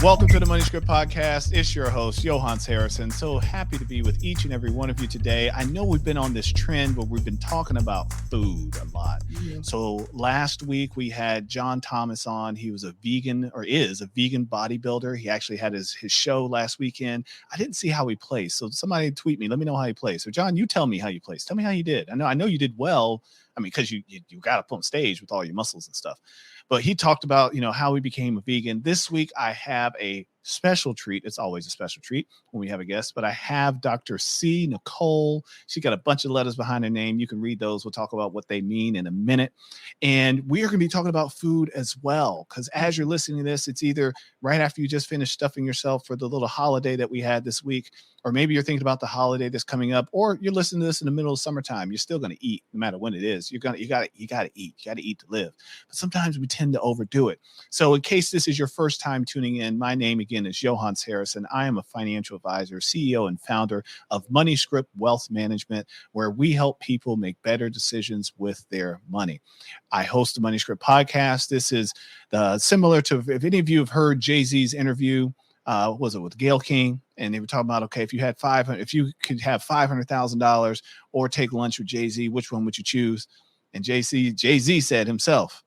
Welcome to the Money Script Podcast. It's your host, Johannes Harrison. So happy to be with each and every one of you today. I know we've been on this trend where we've been talking about food a lot. Mm-hmm. So last week we had John Thomas on. He was a vegan, or is a vegan bodybuilder. He actually had his show last weekend. I didn't see how he placed. So somebody tweet me. Let me know how he placed. So John, you tell me how you placed. Tell me how you did. I know you did well. I mean, because you got up on stage with all your muscles and stuff. But he talked about, how he became a vegan. This week, I have a special treat. It's always a special treat when we have a guest, but I have Dr. Cee Nicole. She got a bunch of letters behind her name. You can read those. We'll talk about what they mean in a minute. And we are going to be talking about food as well, because as you're listening to this, it's either right after you just finished stuffing yourself for the little holiday that we had this week, or maybe you're thinking about the holiday that's coming up, or you're listening to this in the middle of summertime. You're still going to eat no matter when it is. You got to eat. You got to eat to live. But sometimes we tend to overdo it. So in case this is your first time tuning in, my name again is Johannes Harrison. I am a financial advisor, CEO, and founder of Money Script Wealth Management, where we help people make better decisions with their money. I host the Money Script podcast. This is similar to, if any of you have heard Jay-Z's interview, was it with Gayle King? And they were talking about, okay, if you could have $500,000 or take lunch with Jay-Z, which one would you choose? And Jay-Z said himself,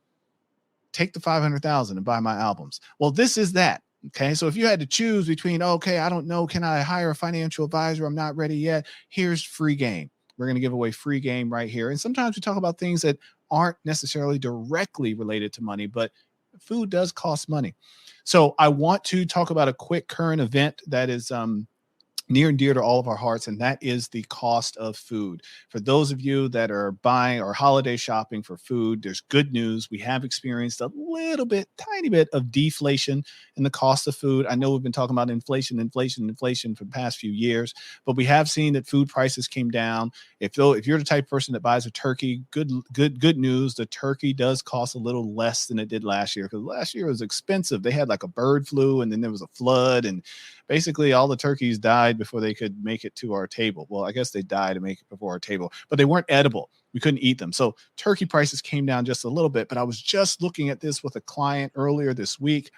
take the $500,000 and buy my albums. Well, this is that. Okay. So if you had to choose between, okay, I don't know, can I hire a financial advisor? I'm not ready yet. Here's free game. We're going to give away free game right here. And sometimes we talk about things that aren't necessarily directly related to money, but food does cost money. So I want to talk about a quick current event that is near and dear to all of our hearts, and that is the cost of food. For those of you that are buying or holiday shopping for food, there's good news. We have experienced a little bit, tiny bit of deflation in the cost of food. I know we've been talking about inflation for the past few years, but we have seen that food prices came down. If you're the type of person that buys a turkey, good news. The turkey does cost a little less than it did last year, because last year was expensive. They had like a bird flu, and then there was a flood, and basically all the turkeys died before they could make it to our table. Well, I guess they died to make it before our table, but they weren't edible. We couldn't eat them. So turkey prices came down just a little bit, but I was just looking at this with a client earlier this week.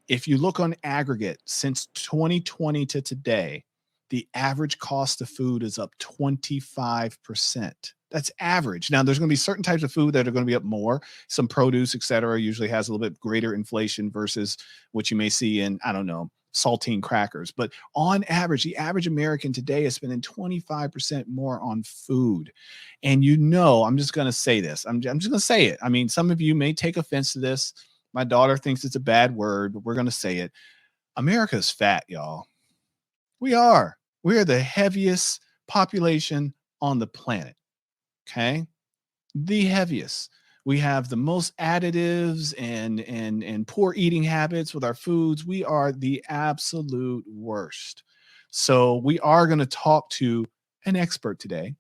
If you look on aggregate since 2020 to today, the average cost of food is up 25%. That's average. Now, there's going to be certain types of food that are going to be up more. Some produce, et cetera, usually has a little bit greater inflation versus what you may see in, I don't know, saltine crackers. But on average, the average American today is spending 25% more on food. And I'm just going to say this. I'm just going to say it. I mean, some of you may take offense to this. My daughter thinks it's a bad word, but we're going to say it. America's fat, y'all. We are. We are the heaviest population on the planet. Okay? The heaviest. We have the most additives and poor eating habits with our foods. We are the absolute worst. So we are going to talk to an expert today.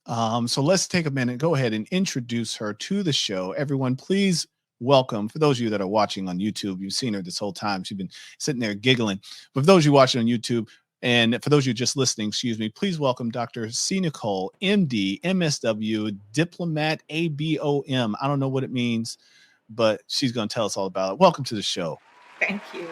So let's take a minute, go ahead and introduce her to the show. Everyone, please welcome. For those of you that are watching on YouTube, you've seen her this whole time. She's been sitting there giggling. But for those of you watching on YouTube, and for those of you just listening, please welcome Dr. Cee Nicole, MD, MSW, diplomat, ABOM. I don't know what it means, but she's going to tell us all about it. Welcome to the show. Thank you.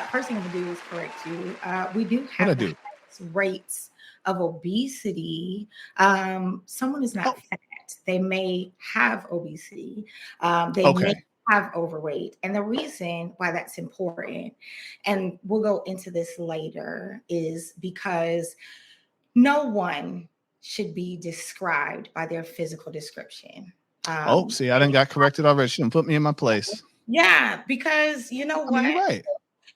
First thing I'm going to do is correct you. We do have the highest rates of obesity. Someone is not fat. They may have obesity. They may have overweight. And the reason why that's important, and we'll go into this later, is because no one should be described by their physical description. See, I done got corrected already. She done put me in my place. Yeah, because you know what? You're right.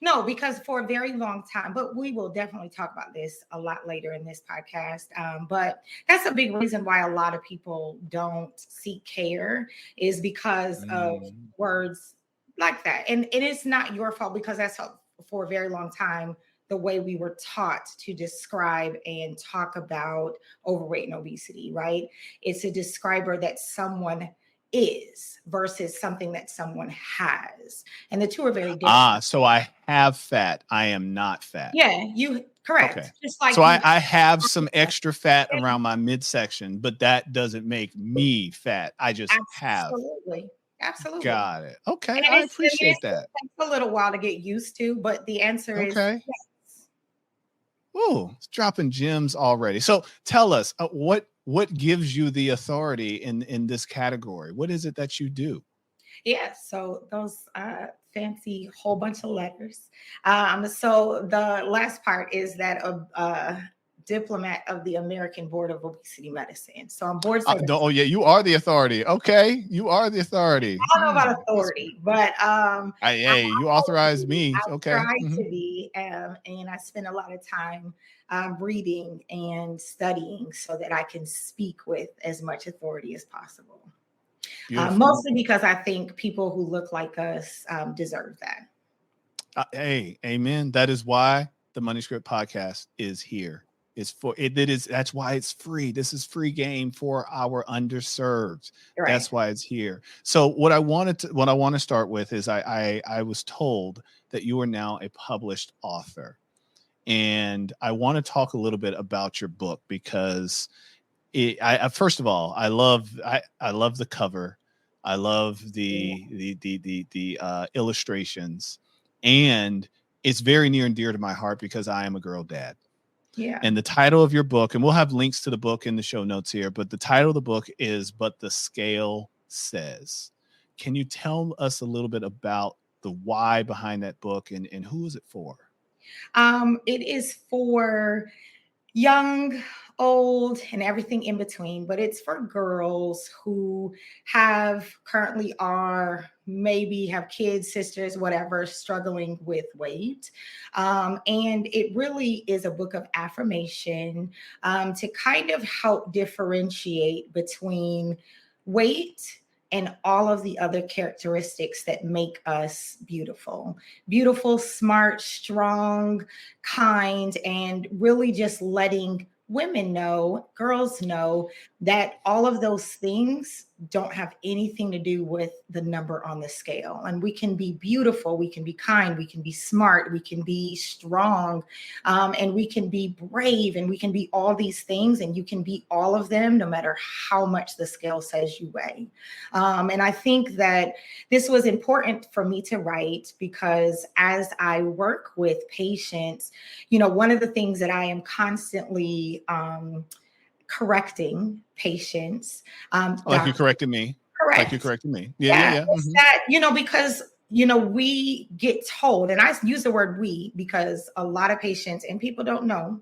No, because for a very long time, but we will definitely talk about this a lot later in this podcast. But that's a big reason why a lot of people don't seek care, is because of words like that. And it is not your fault, because that's for a very long time the way we were taught to describe and talk about overweight and obesity, right? It's a describer that someone is versus something that someone has. And the two are very different. So I have fat. I am not fat. Yeah, you correct. Okay. Just like so I have some extra fat around my midsection, but that doesn't make me fat. I just have. Absolutely. Got it. Okay, And I it's, I mean, appreciate it that. takes a little while to get used to, but the answer is Okay. yes. Ooh, it's dropping gems already. So tell us, what gives you the authority in this category? What is it that you do? Yeah, so those fancy whole bunch of letters. So the last part is that a diplomat of the American Board of Obesity Medicine. So I'm board certified. Oh yeah, you are the authority. Okay, you are the authority. I don't know about authority, but Hey, you authorized me. I Okay. try to be, and I spend a lot of time reading and studying so that I can speak with as much authority as possible. Beautiful. Mostly because I think people who look like us deserve that. Hey, amen. That is why the Money Script podcast is here. It's for it. That's why it's free. This is free game for our underserved. Right. That's why it's here. So what I want to start with is I was told that you are now a published author, and I want to talk a little bit about your book because first of all, I love the cover. I love the illustrations, and it's very near and dear to my heart because I am a girl dad. Yeah. And the title of your book, and we'll have links to the book in the show notes here, but the title of the book is "But the Scale Says." Can you tell us a little bit about the why behind that book and who is it for? It is for young, old, and everything in between, but it's for girls who have currently are maybe have kids, sisters, whatever, struggling with weight. And it really is a book of affirmation to kind of help differentiate between weight and all of the other characteristics that make us beautiful. Beautiful, smart, strong, kind, and really just letting women know, girls know that all of those things don't have anything to do with the number on the scale. And we can be beautiful, we can be kind, we can be smart, we can be strong, and we can be brave, and we can be all these things, and you can be all of them no matter how much the scale says you weigh. And I think that this was important for me to write because as I work with patients, one of the things that I am constantly correcting patients. Like you corrected me. Like you Correct. corrected me. Yeah, yeah, Yeah. yeah. It's that, because, we get told, and I use the word we because a lot of patients and people don't know,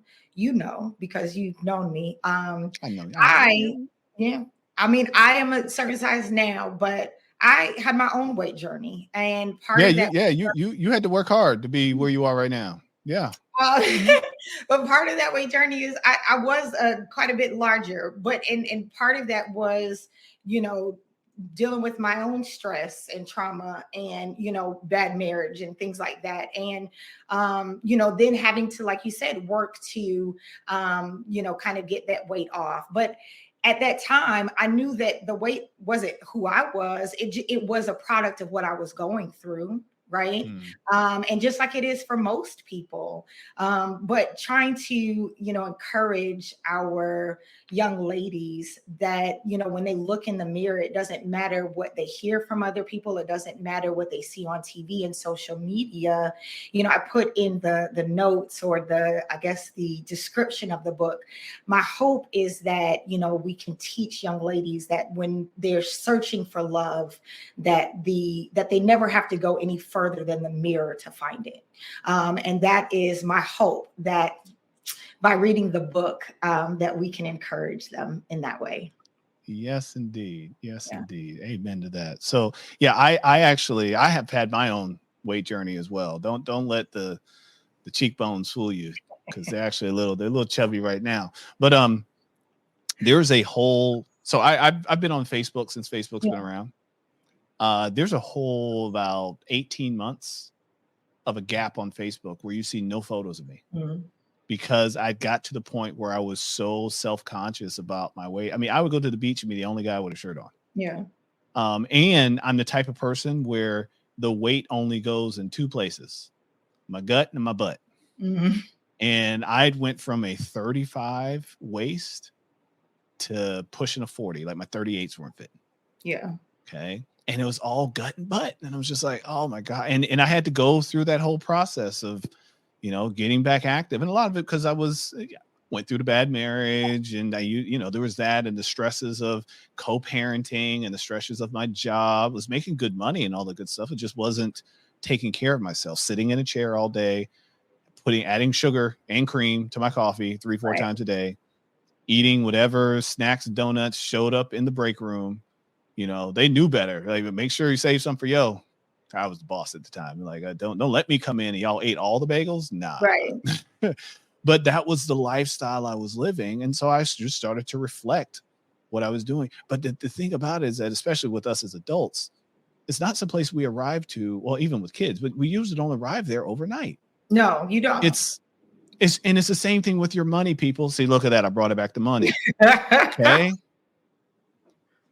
because you've known me. I know. Yeah. I mean, I am a certain size now, but I had my own weight journey. And part Yeah, of that, you had to work hard to be where you are right now. Yeah. uh, Mhm. but part of that weight journey is I was quite a bit larger, but and part of that was, you know, dealing with my own stress and trauma and, bad marriage and things like that. And, then having to, like you said, work to, kind of get that weight off. But at that time, I knew that the weight wasn't who I was. It was a product of what I was going through. Right. Mm. And just like it is for most people, but trying to, encourage our young ladies that, when they look in the mirror, it doesn't matter what they hear from other people. It doesn't matter what they see on TV and social media. I put in the notes or the description of the book. My hope is that, we can teach young ladies that when they're searching for love, that they never have to go any further than the mirror to find it. And that is my hope, that by reading the book, that we can encourage them in that way. Yes, indeed. Yes, Yeah. indeed. Amen to that. So yeah, I have had my own weight journey as well. Don't let the cheekbones fool you because they're a little chubby right now. But there's a whole so I've been on Facebook since Facebook's been Yeah. around. There's a whole about 18 months of a gap on Facebook where you see no photos of me. Mhm. Because I got to the point where I was so self-conscious about my weight. I mean, I would go to the beach and be the only guy with a shirt on. Yeah. And I'm the type of person where the weight only goes in two places, my gut and my butt. Mm-hmm. And I went from a 35 waist to pushing a 40, like my 38s weren't fitting. Yeah. Okay. and it was all gut and butt. And I was just like, oh my God. And I had to go through that whole process of, getting back active. And a lot of it, because I went through the bad marriage, and there was that, and the stresses of co-parenting and the stresses of my job. Was making good money and all the good stuff. It just wasn't taking care of myself, sitting in a chair all day, adding sugar and cream to my coffee 3-4 times a day, eating whatever snacks and donuts showed up in the break room. They knew better. Like, make sure you save some for yo. I was the boss at the time. Like, don't let me come in and y'all ate all the bagels. Nah. Right. But that was the lifestyle I was living. And so I just started to reflect what I was doing. But the thing about it is that, especially with us as adults, it's not some place we arrive to, well, even with kids, but we usually don't arrive there overnight. No, you don't. It's the same thing with your money, people. See, look at that. I brought it back to money. Okay.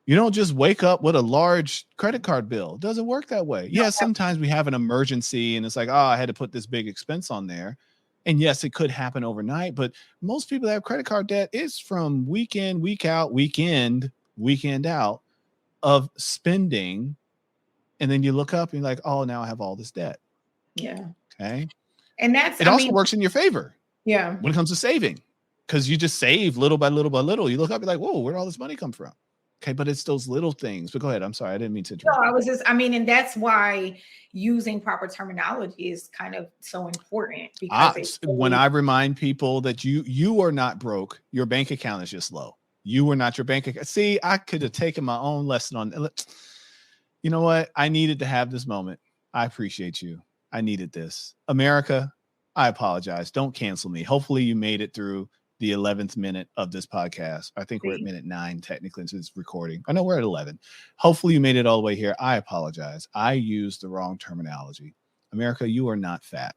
You don't just wake up with a large credit card bill. It doesn't work that way. Yeah, sometimes we have an emergency and it's like, oh, I had to put this big expense on there. And yes, it could happen overnight, but most people that have credit card debt is from week in, week out, weekend out of spending. And then you look up and you're like, oh, now I have all this debt. Yeah. Okay. And it also works in your favor. Yeah. When it comes to saving, because you just save little by little by little. You look up, you're like, whoa, where'd all this money come from? Okay, but it's those little things. But go ahead. I'm sorry. I didn't mean to interrupt. No, and that's why using proper terminology is kind of so important. Because when I remind people that you are not broke, your bank account is just low. You are not your bank account. See, I could have taken my own lesson on. You know what? I needed to have this moment. I appreciate you. I needed this. America, I apologize. Don't cancel me. Hopefully you made it through the 11th minute of this podcast. I think we're at minute 9 technically since recording. I know we're at 11. Hopefully you made it all the way here. I apologize. I used the wrong terminology. America, you are not fat.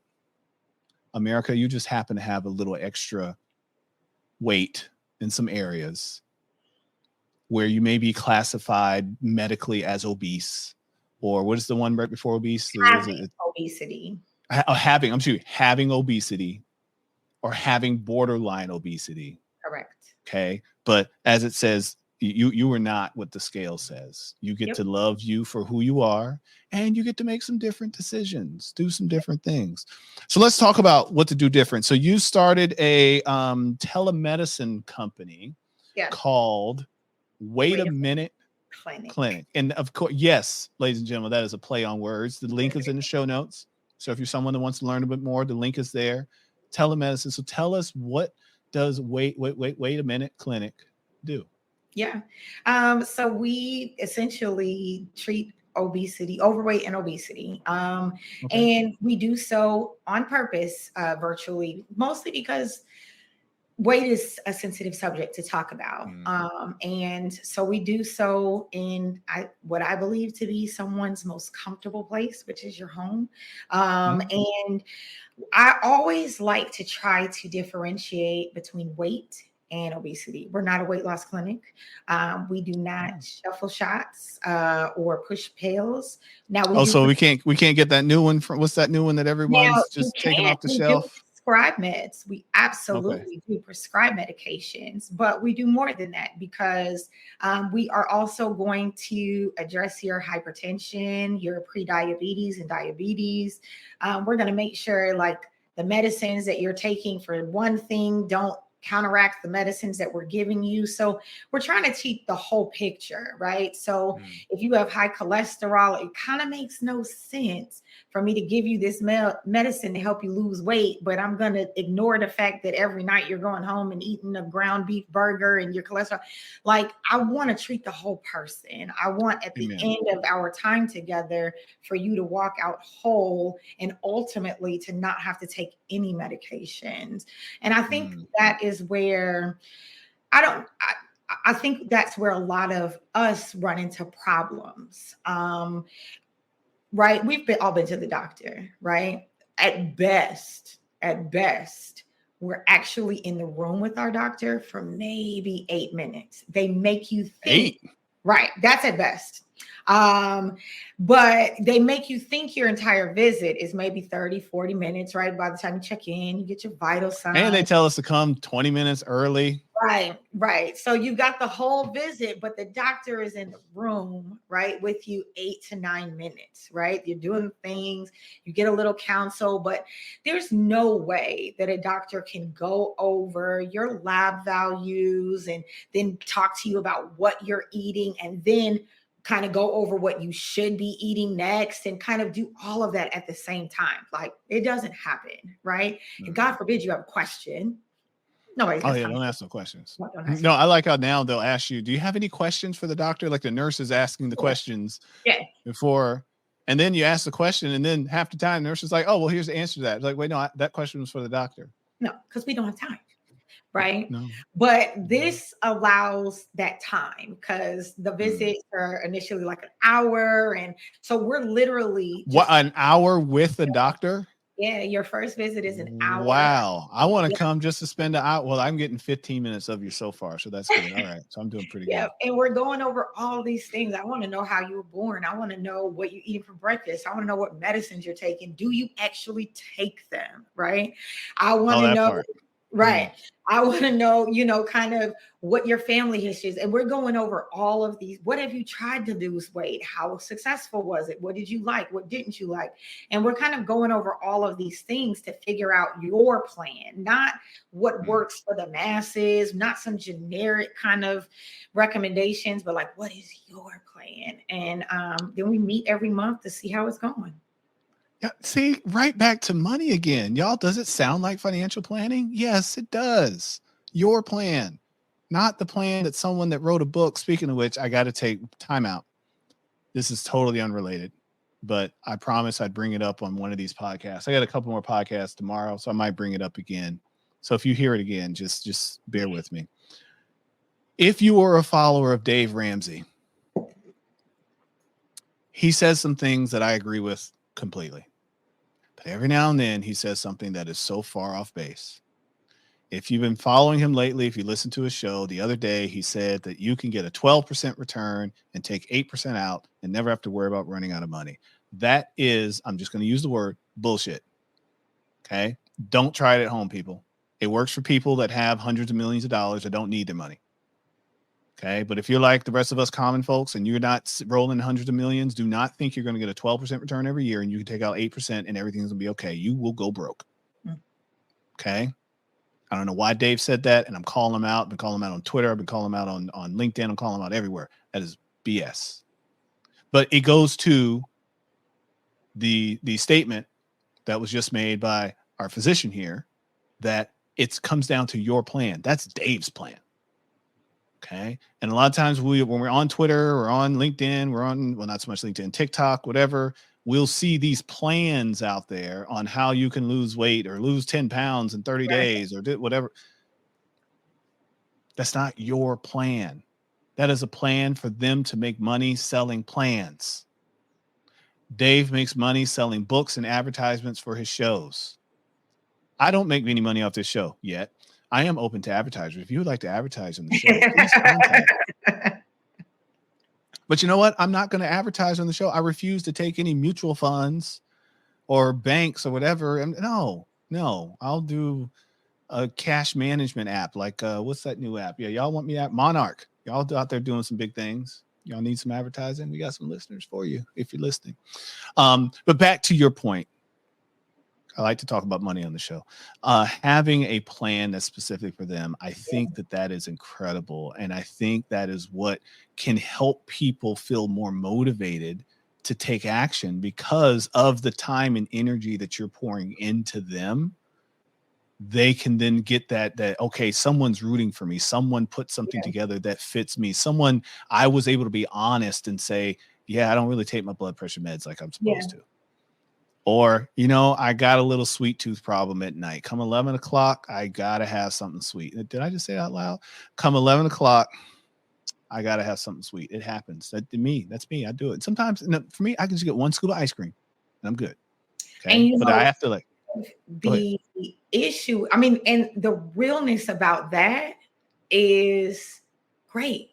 America, you just happen to have a little extra weight in some areas where you may be classified medically as obese, or what is the one right before obese? Obesity. Having obesity. Or having borderline obesity. Correct. Okay. But as it says, you are not what the scale says. You get to love you for who you are, and you get to make some different decisions, do some different things. So let's talk about what to do different. So you started a telemedicine company called Wait a Minute Clinic. And of course, yes, ladies and gentlemen, that is a play on words. The link is in the show notes. So if you're someone that wants to learn a bit more, the link is there. Telemedicine. So tell us, what does Wait a Minute Clinic do? Yeah. So we essentially treat overweight and obesity. And we do so on purpose, virtually, mostly because weight is a sensitive subject to talk about. And so we do so in what I believe to be someone's most comfortable place, which is your home. And I always like to try to differentiate between weight and obesity. We're not a weight loss clinic. We do not shuffle shots or push pills. Now so we can't get that new one from, what's that new one that everyone's just taking off the shelf? Prescribe meds. We absolutely do prescribe medications, but we do more than that, because we are also going to address your hypertension, your pre-diabetes and diabetes. We're going to make sure like the medicines that you're taking for one thing don't counteract the medicines that we're giving you. So we're trying to keep the whole picture, right? So if you have high cholesterol, it kind of makes no sense for me to give you this medicine to help you lose weight, but I'm going to ignore the fact that every night you're going home and eating a ground beef burger and your cholesterol. Like, I want to treat the whole person. I want at the end of our time together for you to walk out whole and ultimately to not have to take any medications. And I think that is where I think that's where a lot of us run into problems. Right? We've all been to the doctor, right? At best, we're actually in the room with our doctor for maybe 8 minutes. They make you think, right? That's at best. But they make you think your entire visit is maybe 30, 40 minutes, right? By the time you check in, you get your vital signs. And they tell us to come 20 minutes early. Right. So you got the whole visit, but the doctor is in the room, right, with you 8 to 9 minutes, right? You're doing things, you get a little counsel, but there's no way that a doctor can go over your lab values and then talk to you about what you're eating and then kind of go over what you should be eating next and kind of do all of that at the same time. Like it doesn't happen, right? And God forbid you have a question. Nobody's Oh got yeah, time. don't ask no questions. Don't ask No, I like how now they'll ask you, do you have any questions for the doctor? Like the nurse is asking the questions before, and then you ask the question, and then half the time the nurse is like, oh, well, here's the answer to that. It's like, wait, no, that question was for the doctor. No, because we don't have time. Right. No. But this allows that time because the visits are initially like an hour. And so we're literally what, an hour with a doctor? Yeah, your first visit is an hour. Wow. I want to come just to spend an hour. Well, I'm getting 15 minutes of you so far, so that's good. All right. So I'm doing pretty good. And we're going over all these things. I want to know how you were born. I want to know what you're eating for breakfast. I want to know what medicines you're taking. Do you actually take them? Right. I want to know. Part. Right. I want to know, kind of what your family history is. And we're going over all of these. What have you tried to lose weight? How successful was it? What did you like? What didn't you like? And we're kind of going over all of these things to figure out your plan, not what works for the masses, not some generic kind of recommendations, but like, what is your plan? And then we meet every month to see how it's going. Yeah, see, right back to money again. Y'all, does it sound like financial planning? Yes, it does. Your plan, not the plan that someone that wrote a book. Speaking of which, I got to take time out. This is totally unrelated, but I promise I'd bring it up on one of these podcasts. I got a couple more podcasts tomorrow, so I might bring it up again. So if you hear it again, just bear with me. If you are a follower of Dave Ramsey, he says some things that I agree with completely. But every now and then he says something that is so far off base. If you've been following him lately, if you listen to his show, the other day he said that you can get a 12% return and take 8% out and never have to worry about running out of money. That is, I'm just going to use the word bullshit. Okay. Don't try it at home, people. It works for people that have hundreds of millions of dollars that don't need their money. Okay. But if you're like the rest of us common folks and you're not rolling hundreds of millions, do not think you're going to get a 12% return every year and you can take out 8% and everything's going to be okay. You will go broke. Okay. I don't know why Dave said that. And I'm calling him out. I've been calling him out on Twitter. I've been calling him out on LinkedIn. I'm calling him out everywhere. That is BS. But it goes to the statement that was just made by our physician here that it comes down to your plan. That's Dave's plan. Okay. And a lot of times when we're on Twitter or on LinkedIn, well, not so much LinkedIn, TikTok, whatever, we'll see these plans out there on how you can lose weight or lose 10 pounds in 30 days or whatever. That's not your plan. That is a plan for them to make money selling plans. Dave makes money selling books and advertisements for his shows. I don't make any money off this show yet. I am open to advertisers. If you would like to advertise on the show, please contact me. But you know what? I'm not going to advertise on the show. I refuse to take any mutual funds or banks or whatever. And no, I'll do a cash management app. Like, what's that new app? Yeah. Y'all want me at Monarch? Y'all out there doing some big things. Y'all need some advertising. We got some listeners for you if you're listening. But back to your point. I like to talk about money on the show. Having a plan that's specific for them, I think that is incredible. And I think that is what can help people feel more motivated to take action because of the time and energy that you're pouring into them. They can then get that, okay, someone's rooting for me. Someone put something together that fits me. I was able to be honest and say, yeah, I don't really take my blood pressure meds like I'm supposed to. Or, I got a little sweet tooth problem at night. Come 11 o'clock, I got to have something sweet. Did I just say that out loud? Come 11 o'clock, I got to have something sweet. It happens. That's me. I do it. Sometimes, for me, I can just get one scoop of ice cream and I'm good. Okay. But I have to the issue. I mean, and the realness about that is great.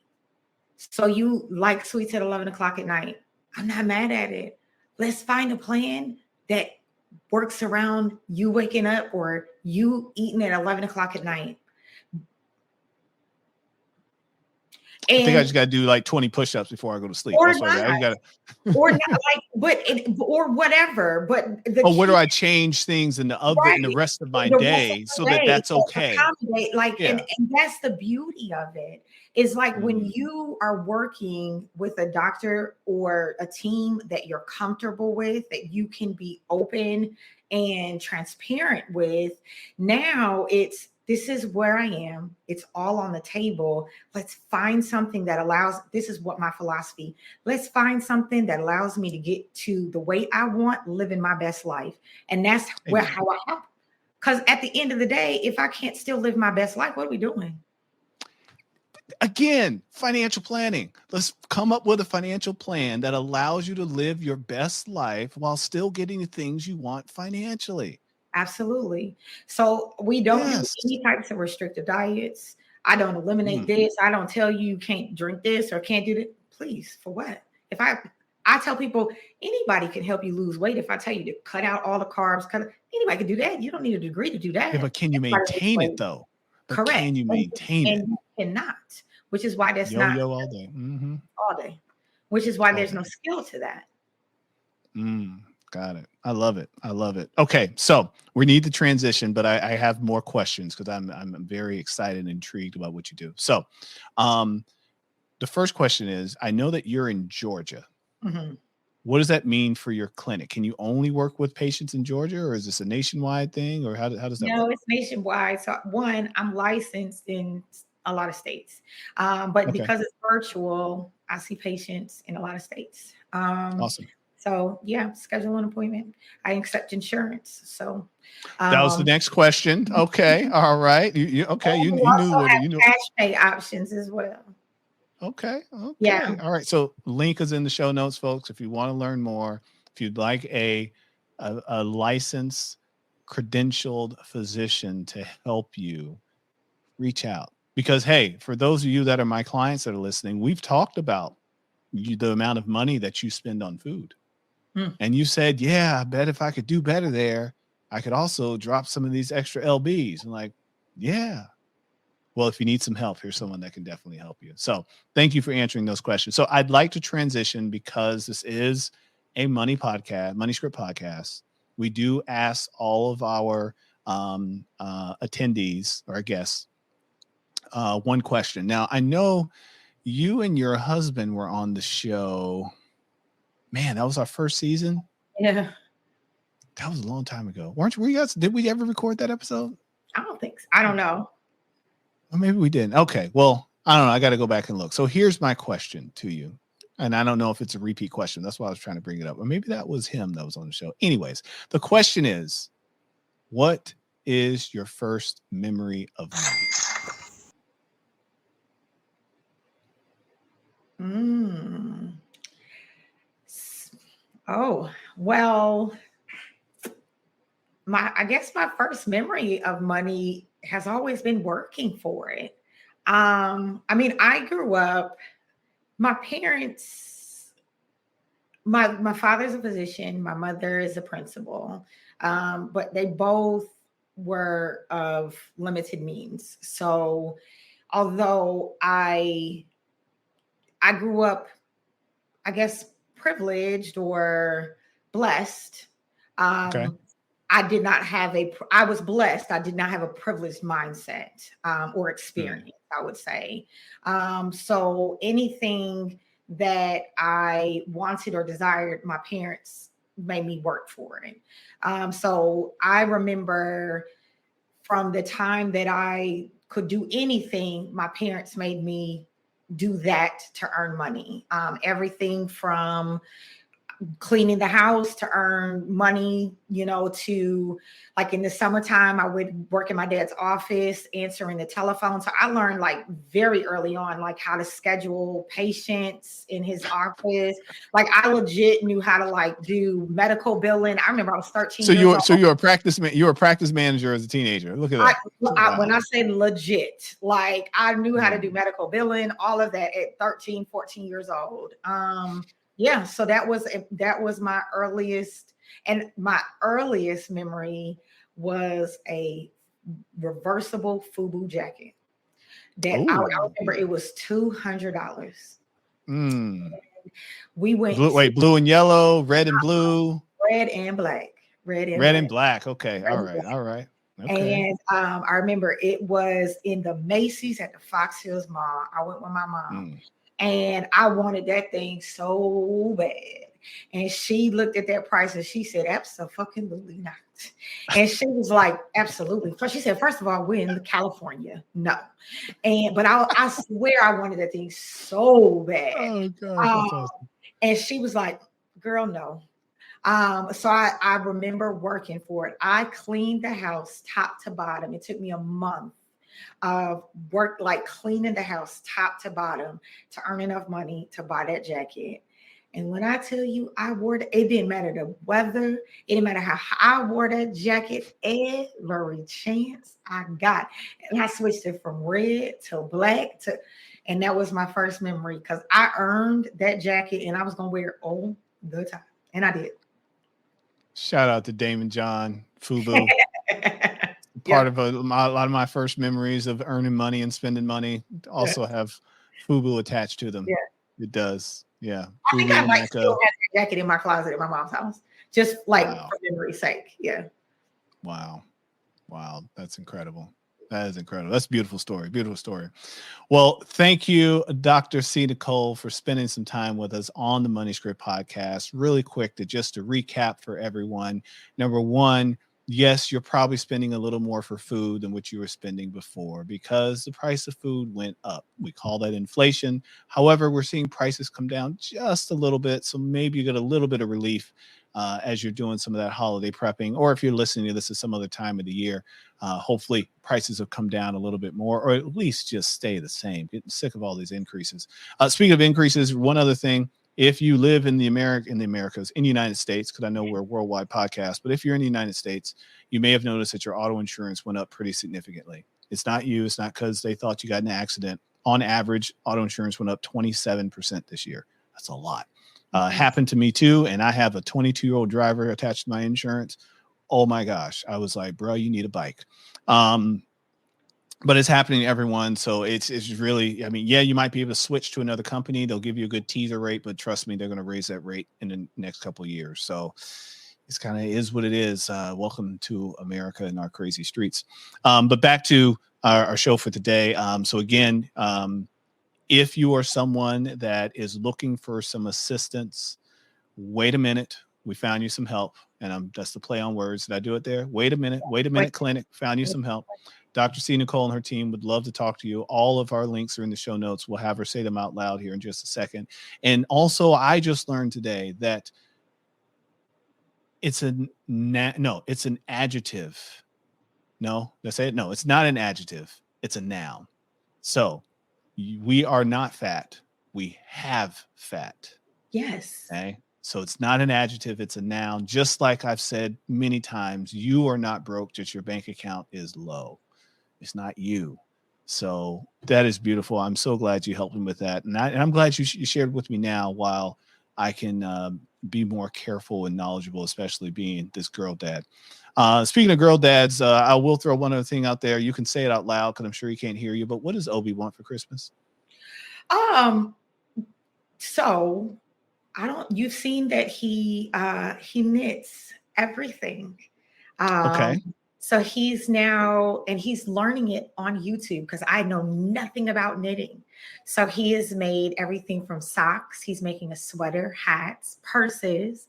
So you like sweets at 11 o'clock at night. I'm not mad at it. Let's find a plan that works around you waking up or you eating at 11 o'clock at night. I think I just And got to do like 20 push-ups before I go to sleep. or That's what not, I got. or not like, or whatever. But the Oh, where do key, I change things in the right? rest of my The rest of day so the that day that's to okay? accommodate, like, Yeah. and that's the beauty of it. Is like when Mm. you are working with a doctor or a team that you're comfortable with, that you can be open and transparent with. Now it's, this is where I am. It's all on the table. Let's find something that allows, this is what my philosophy. Let's find something that allows me to get to the way I want, living my best life. And that's where Amen. how I help. Because at the end of the day, if I can't still live my best life, what are we doing? Again, financial planning. Let's come up with a financial plan that allows you to live your best life while still getting the things you want financially. Absolutely. So we don't do Yes. any types of restrictive diets. I don't eliminate Mm. this. I don't tell you can't drink this or can't do that. Please, for what? If I tell people anybody can help you lose weight. If I tell you to cut out all the carbs, anybody can do that. You don't need a degree to do Yeah, that. but can you Everybody lose maintain it weight. though? But Correct. can you And, maintain it? and you cannot, which is why that's not Yo-yo all day. Mm-hmm. all day, which is why All there's day. no skill to that. Got it. I love it. I love it. Okay, so we need to transition, but I have more questions because I'm very excited and intrigued about what you do. So, um, the first question is: I know that you're in Georgia. Mhm. What does that mean for your clinic? Can you only work with patients in Georgia, or is this a nationwide thing, or how does that No, work? it's nationwide. So one, I'm licensed in a lot of states, but Okay, because it's virtual, I see patients in a lot of states. awesome. So yeah, schedule an appointment. I accept insurance. So That was the um, next question. Okay, all right. Okay? and we You knew also what have you knew. cash pay options as well. Okay. Yeah. Okay. All right. So link is in the show notes, folks. If you want to learn more, if you'd like a licensed, credentialed physician to help you, reach out. Because hey, for those of you that are my clients that are listening, we've talked about the amount of money that you spend on food. Mm. And you said, yeah, I bet if I could do better there, I could also drop some of these extra LBs. And like, yeah, well, if you need some help, here's someone that can definitely help you. So thank you for answering those questions. So I'd like to transition because this is a money podcast, money script podcast. We do ask all of our attendees or guests one question. Now, I know you and your husband were on the show. Man, that was our first season. Yeah. That was a long time ago. Were you guys, did we ever record that episode? I don't think so. I don't know. Or maybe we didn't. Okay. Well, I don't know. I got to go back and look. So here's my question to you. And I don't know if it's a repeat question. That's why I was trying to bring it up. Or maybe that was him that was on the show. Anyways, the question is, what is your first memory of money? Mm. Oh, well, I guess my first memory of money has always been working for it. I mean, I grew up, my parents, my father's a physician, my mother is a principal, but they both were of limited means. So although I grew up, I guess, privileged or blessed. Okay. Um, I was blessed. I did not have a privileged mindset or Hmm. experience, I would say. So anything that I wanted or desired, my parents made me work for it. So I remember from the time that I could do anything, my parents made me do that to earn money. Everything from cleaning the house to earn money, to like in the summertime, I would work in my dad's office answering the telephone. So I learned like very early on, like how to schedule patients in his office. Like I legit knew how to like do medical billing. I remember I was 13 So years you're old. so you're a practice you're a practice manager as a teenager. Look at I, that. Wow. when I say legit, like I knew how to do Hmm. medical billing, all of that at 13, 14 years old. Yeah, so that was my earliest, and my earliest memory was a reversible FUBU jacket. that I Oh. remember it was $200. Mm. We went to Blue and yellow, red and blue, red and black, red and red and black, black. Okay. red All and right. black. All right. Okay. And I remember it was in the Macy's at the Fox Hills Mall. I went with my mom, Mm. and I wanted that thing so bad. And she looked at that price and she said, "Absolutely not." And she was like, "Absolutely." First, she said, "First of all, we're in California, no." But I swear I wanted that thing so bad. Oh gosh, Um, that's awesome. and she was like, "Girl, no." So I remember working for it. I cleaned the house top to bottom. It took me a month of work, like cleaning the house top to bottom to earn enough money to buy that jacket. And when I tell you, I wore it, it didn't matter the weather, it didn't matter how I wore that jacket every chance I got. And I switched it from red to black and that was my first memory because I earned that jacket and I was gonna wear it all the time. And I did. Shout out to Damon John Fubu. Yep. Part of a lot of my first memories of earning money and spending money also have Fubu attached to them. Yeah. It does. Yeah. I think I might still have that jacket in my closet at my mom's house, just like for memory's sake. Yeah. Wow. Wow. That's incredible. That is incredible. That's a beautiful story. Beautiful story. Well, thank you, Dr. Cee Nicole, for spending some time with us on the Money Script podcast. Really quick to recap for everyone. Number one, yes, you're probably spending a little more for food than what you were spending before because the price of food went up. We call that inflation. However, we're seeing prices come down just a little bit. So maybe you get a little bit of relief as you're doing some of that holiday prepping, or if you're listening to this at some other time of the year, hopefully prices have come down a little bit more, or at least just stay the same. Getting sick of all these increases. Speaking of increases, one other thing, if you live in the Americas, in the United States, because I know we're a worldwide podcast, but if you're in the United States, you may have noticed that your auto insurance went up pretty significantly. It's not you. It's not because they thought you got in an accident. On average, auto insurance went up 27% this year. That's a lot. Happened to me too. And I have a 22-year-old driver attached to my insurance. Oh my gosh. I was like, bro, you need a bike. But it's happening to everyone. So it's really, I mean, yeah, you might be able to switch to another company. They'll give you a good teaser rate, but trust me, they're going to raise that rate in the next couple of years. So it's kind of is what it is. Welcome to America and our crazy streets. But back to our show for today. So again, if you are someone that is looking for some assistance, wait a minute. We found you some help. And that's the play on words. Did I do it there? Wait a minute. Clinic. Found you some help. Dr. Cee Nicole and her team would love to talk to you. All of our links are in the show notes. We'll have her say them out loud here in just a second. And also, I just learned today that it's an adjective. No, let's say it. No, it's not an adjective. It's a noun. So we are not fat. We have fat. Yes. Okay. So it's not an adjective. It's a noun. Just like I've said many times, you are not broke. Just your bank account is low. It's not you. So that is beautiful. I'm so glad you helped me with that. And I'm glad you shared with me now while I can be more careful and knowledgeable, especially being this girl dad. Speaking of girl dads, I will throw one other thing out there. You can say it out loud because I'm sure he can't hear you. But what does Obi want for Christmas? So you've seen that he knits everything. Okay. So he's learning it on YouTube because I know nothing about knitting. So he has made everything from socks. He's making a sweater, hats, purses.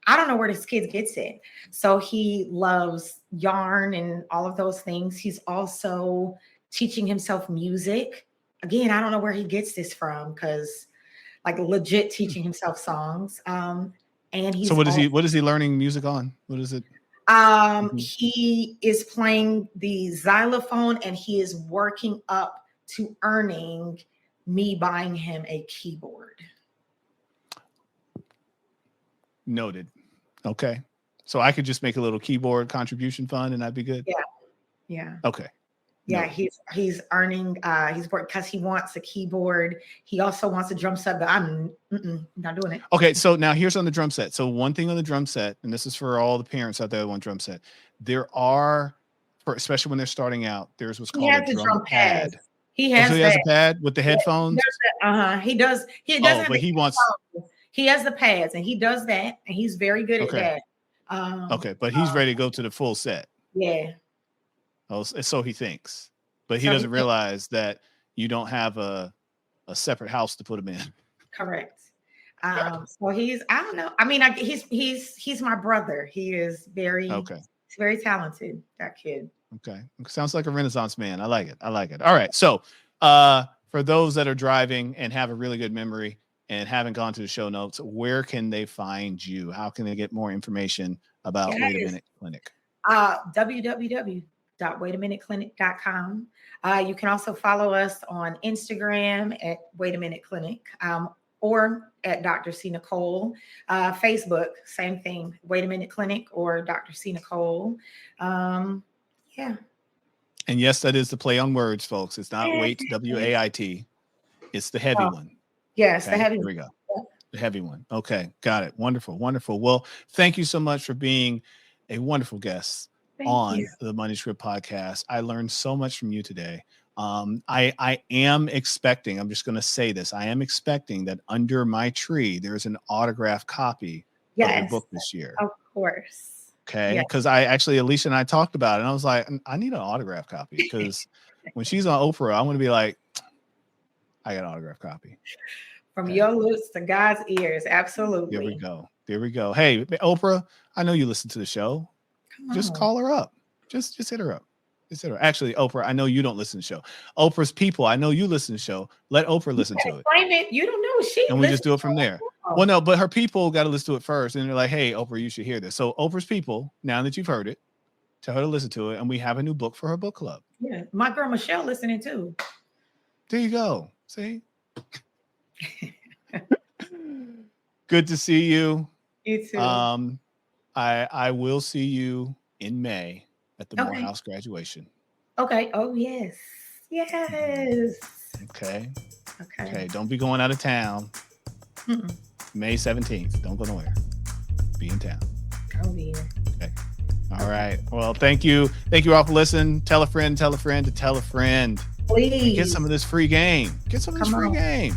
I don't know where this kid gets it. So he loves yarn and all of those things. He's also teaching himself music. Again, I don't know where he gets this from because like legit teaching himself songs. And he's so what is he learning music on? What is it? He is playing the xylophone and he is working up to earning me buying him a keyboard. Noted. Okay. So I could just make a little keyboard contribution fund and I'd be good. Yeah. Okay. Yeah, he's earning, he's working because he wants a keyboard. He also wants a drum set, but I'm not doing it. Okay, so now here's on the drum set. So one thing on the drum set, and this is for all the parents out there that want drum set, there are, especially when they're starting out, there's what's called a drum pad. He Oh, has so he has that. a pad with the Yeah, headphones? He does. He doesn't Oh, have but the he wants, headphones. He has the pads, and he does that, and he's very good at okay. that. Um, Okay. But he's ready to go to the full set. yeah. Oh, so he thinks, but he So he doesn't realize that you don't have a separate house to put him in. correct. So I don't know. I mean, he's my brother. He is Okay. he's very talented, that kid. Okay. Sounds like a Renaissance man. I like it. I like it. All right. So, for those that are driving and have a really good memory and haven't gone to the show notes, where can they find you? How can they get more information about Wait a Minute Clinic? www.waitaminuteclinic.com. You can also follow us on Instagram at Wait a Minute Clinic, or at Dr. Cee Nicole. Facebook, same thing, Wait a Minute Clinic or Dr. Cee Nicole. Yeah. And yes, that is the play on words, folks. It's not wait, W-A-I-T. It's the heavy one. Yes, Okay? the heavy one. There we go. The heavy one. Okay, got it. Wonderful, wonderful. Well, thank you so much for being a wonderful guest on the Money Script podcast. I learned so much from you today. I am expecting, I'm just going to say this, I am expecting that under my tree, there's an autographed copy of your book this year. Of course. Okay. Because I actually, Alicia and I talked about it, and I was like, I need an autograph copy, because when she's on Oprah, I want to be like, I got an autograph copy. From your lips to God's ears. Absolutely. There we go. There we go. Hey, Oprah, I know you listen to the show. Just call her up. Just hit her up. Just hit her. Actually, Oprah, I know you don't listen to the show. Oprah's people, I know you listen to the show. Let Oprah listen to it. You don't know. And we just do it from there. Well, no, but her people got to listen to it first. And they're like, hey, Oprah, you should hear this. So Oprah's people, now that you've heard it, tell her to listen to it. And we have a new book for her book club. Yeah. My girl Michelle listening too. There you go. See? Good to see you. You too. I will see you in May at the Morehouse graduation. Okay. Oh, yes. Yes. Okay. Don't be going out of town. May 17th. Don't go nowhere. Be in town. I'll be here. Okay. All right. Well, thank you. Thank you all for listening. Tell a friend to tell a friend. Please. Get some of this free game. Get some of this free game.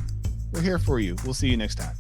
We're here for you. We'll see you next time.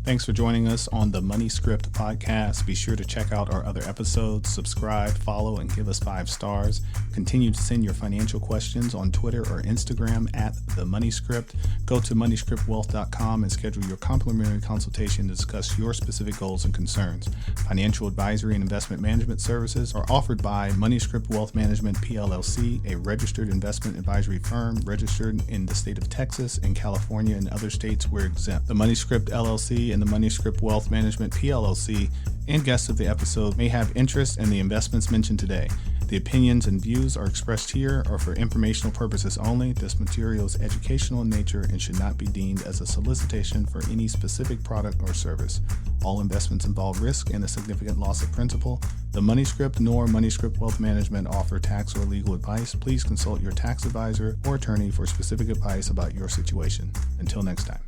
Thanks for joining us on the Money Script podcast. Be sure to check out our other episodes, subscribe, follow, and give us 5 stars. Continue to send your financial questions on Twitter or Instagram at the Money Script. Go to moneyscriptwealth.com and schedule your complimentary consultation to discuss your specific goals and concerns. Financial advisory and investment management services are offered by Money Script Wealth Management PLLC, a registered investment advisory firm registered in the state of Texas and California and other states where exempt. The Money Script LLC and the Money Script Wealth Management PLLC and guests of the episode may have interest in the investments mentioned today. The opinions and views are expressed here are for informational purposes only. This material is educational in nature and should not be deemed as a solicitation for any specific product or service. All investments involve risk and a significant loss of principal. The Money Script nor Money Script Wealth Management offer tax or legal advice. Please consult your tax advisor or attorney for specific advice about your situation. Until next time.